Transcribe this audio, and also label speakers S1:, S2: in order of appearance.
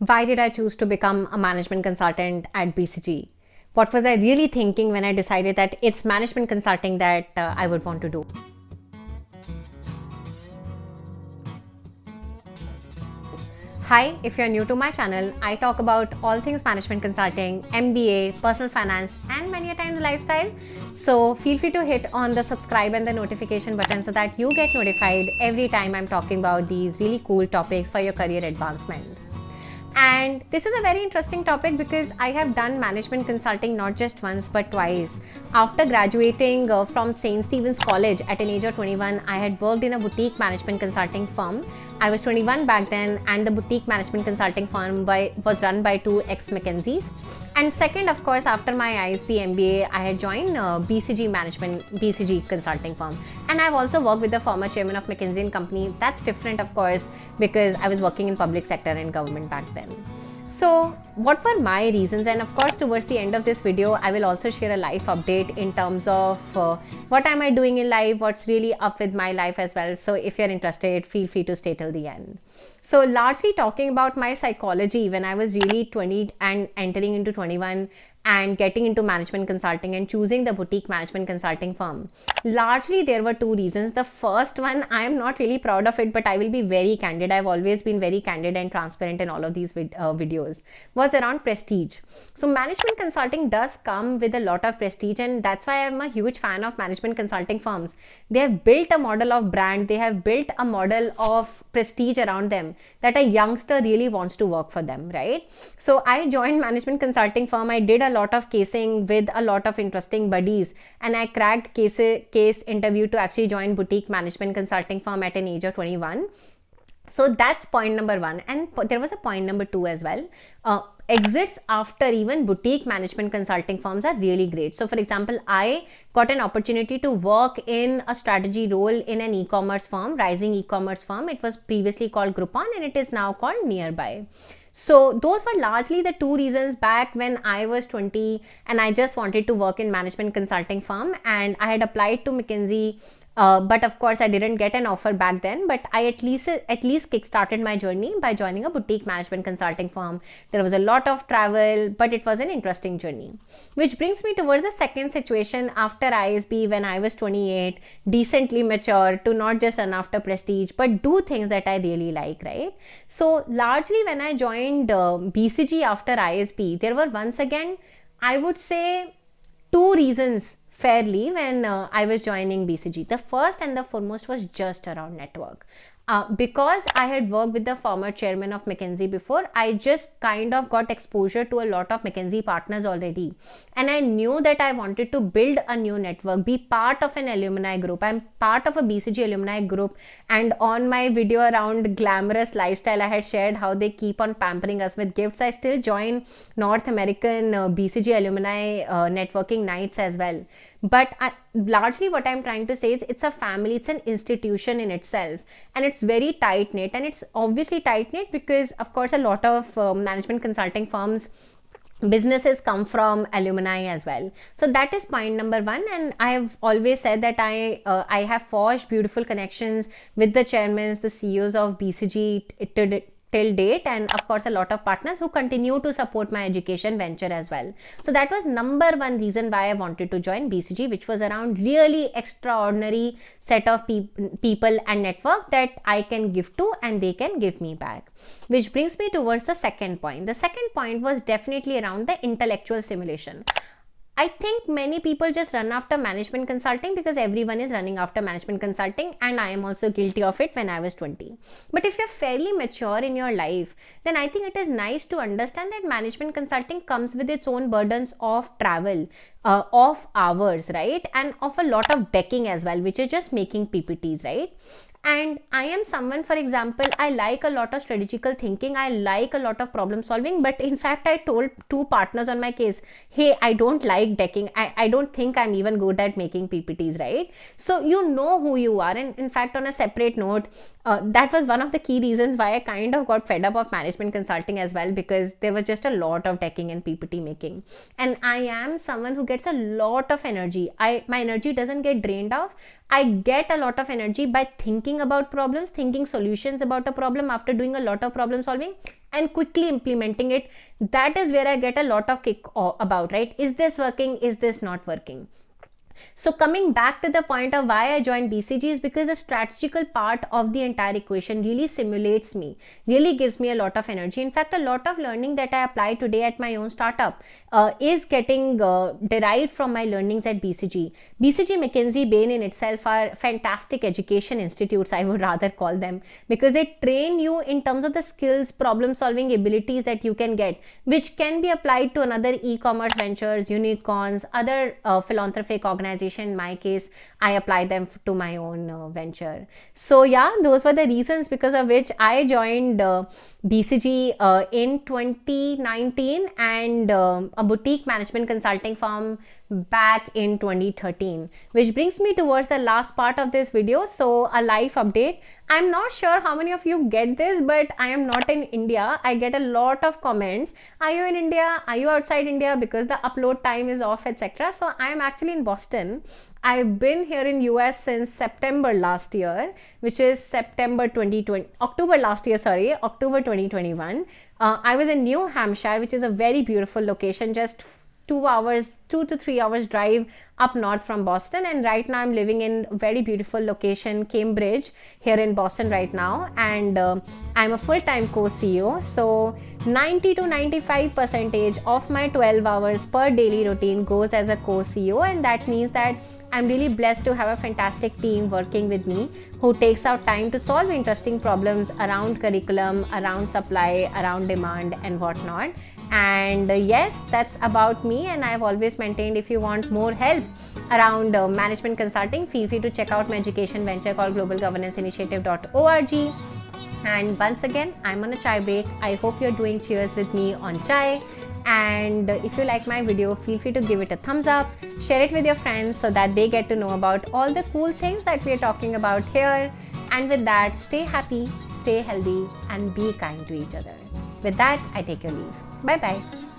S1: Why did I choose to become a management consultant at BCG? What was I really thinking when I decided that it's management consulting that I would want to do? Hi, if you're new to my channel, I talk about all things management consulting, MBA, personal finance, and many a times lifestyle. So feel free to hit on the subscribe and the notification button so that you get notified every time I'm talking about these really cool topics for your career advancement. And this is a very interesting topic because I have done management consulting not just once but twice. After graduating from St. Stephen's College at an age of 21, I had worked in a boutique management consulting firm. I was 21 back then, and the boutique management consulting firm was run by two ex-Mckinseys. And second, of course, after my ISB MBA, I had joined BCG consulting firm. And I've also worked with the former chairman of McKinsey and Company. That's different, of course, because I was working in public sector and government back then. So what were my reasons? And of course, towards the end of this video, I will also share a life update in terms of what am I doing in life, what's really up with my life as well. So if you're interested, feel free to stay till the end. So largely talking about my psychology when I was really 20 and entering into 21 and getting into management consulting and choosing the boutique management consulting firm. Largely there were two reasons. The first one, I am not really proud of it, but I will be very candid. I've always been very candid and transparent in all of these videos, was around prestige. So management consulting does come with a lot of prestige, and that's why I'm a huge fan of management consulting firms. They have built a model of brand, they have built a model of prestige around them that a youngster really wants to work for them, right? So I joined management consulting firm. I did a lot of casing with a lot of interesting buddies, and I cracked case interview to actually join boutique management consulting firm at an age of 21. So that's point number one. And there was a point number two as well. Exits after even boutique management consulting firms are really great. So for example, I got an opportunity to work in a strategy role in an e-commerce firm, rising e-commerce firm. It was previously called Groupon and it is now called Nearby. So those were largely the two reasons back when I was 20 and I just wanted to work in management consulting firm, and I had applied to McKinsey. But of course I didn't get an offer back then, but I at least kickstarted my journey by joining a boutique management consulting firm. There was a lot of travel, but it was an interesting journey. Which brings me towards the second situation after ISB when I was 28, decently mature, to not just run after prestige, but do things that I really like, right? So largely when I joined BCG after ISB, there were once again, I would say, two reasons fairly when I was joining BCG. The first and the foremost was just around network. Because I had worked with the former chairman of McKinsey before, I just kind of got exposure to a lot of McKinsey partners already. And I knew that I wanted to build a new network, be part of an alumni group. I'm part of a BCG alumni group. And on my video around glamorous lifestyle, I had shared how they keep on pampering us with gifts. I still join North American BCG alumni networking nights as well. But largely what I'm trying to say is it's a family, it's an institution in itself, and it's very tight knit. And it's obviously tight knit because of course a lot of management consulting firms, businesses come from alumni as well. So that is point number one. And I have always said that I have forged beautiful connections with the chairmen, the CEOs of BCG till date, and of course a lot of partners who continue to support my education venture as well. So that was number one reason why I wanted to join BCG, which was around really extraordinary set of people and network that I can give to and they can give me back. Which brings me towards the second point. The second point was definitely around the intellectual stimulation. I think many people just run after management consulting because everyone is running after management consulting, and I am also guilty of it when I was 20. But if you're fairly mature in your life, then I think it is nice to understand that management consulting comes with its own burdens of travel, of hours, right? And of a lot of decking as well, which is just making PPTs, right? And I am someone, for example, I like a lot of strategical thinking. I like a lot of problem solving. But in fact, I told two partners on my case, hey, I don't like decking. I don't think I'm even good at making PPTs, right? So you know who you are. And in fact, on a separate note, that was one of the key reasons why I kind of got fed up of management consulting as well, because there was just a lot of decking and PPT making. And I am someone who gets a lot of energy. My energy doesn't get drained off. I get a lot of energy by thinking about problems, thinking solutions about a problem after doing a lot of problem solving and quickly implementing it. That is where I get a lot of kick about, right? Is this working? Is this not working? So coming back to the point of why I joined BCG is because the strategical part of the entire equation really simulates me, really gives me a lot of energy. In fact, a lot of learning that I apply today at my own startup is getting derived from my learnings at BCG. BCG, Mckinsey, Bain in itself are fantastic education institutes, I would rather call them, because they train you in terms of the skills, problem solving abilities that you can get, which can be applied to another e-commerce ventures, unicorns, other philanthropic organizations. In my case, I apply them to my own venture. So yeah, those were the reasons because of which I joined BCG in 2019 and a boutique management consulting firm back in 2013, which brings me towards the last part of this video. So a life update. I'm not sure how many of you get this, but I am not in India. I get a lot of comments. Are you in India? Are you outside India? Because the upload time is off, etc. So I am actually in Boston. I've been here in US since September last year, which is October 2021. I was in New Hampshire, which is a very beautiful location, just 2 to 3 hours drive up north from Boston, and right now I'm living in a very beautiful location, Cambridge, here in Boston right now, and I'm a full-time co-CEO. So 90 to 95% of my 12 hours per daily routine goes as a co-CEO, and that means that I'm really blessed to have a fantastic team working with me who takes out time to solve interesting problems around curriculum, around supply, around demand and whatnot. And yes, that's about me, and I've always maintained if you want more help around management consulting, feel free to check out my education venture called globalgovernance-initiative.org. And once again, I'm on a chai break. I hope you're doing cheers with me on chai. And if you like my video, feel free to give it a thumbs up, share it with your friends so that they get to know about all the cool things that we're talking about here. And with that, stay happy, stay healthy, and be kind to each other. With that, I take your leave. Bye bye.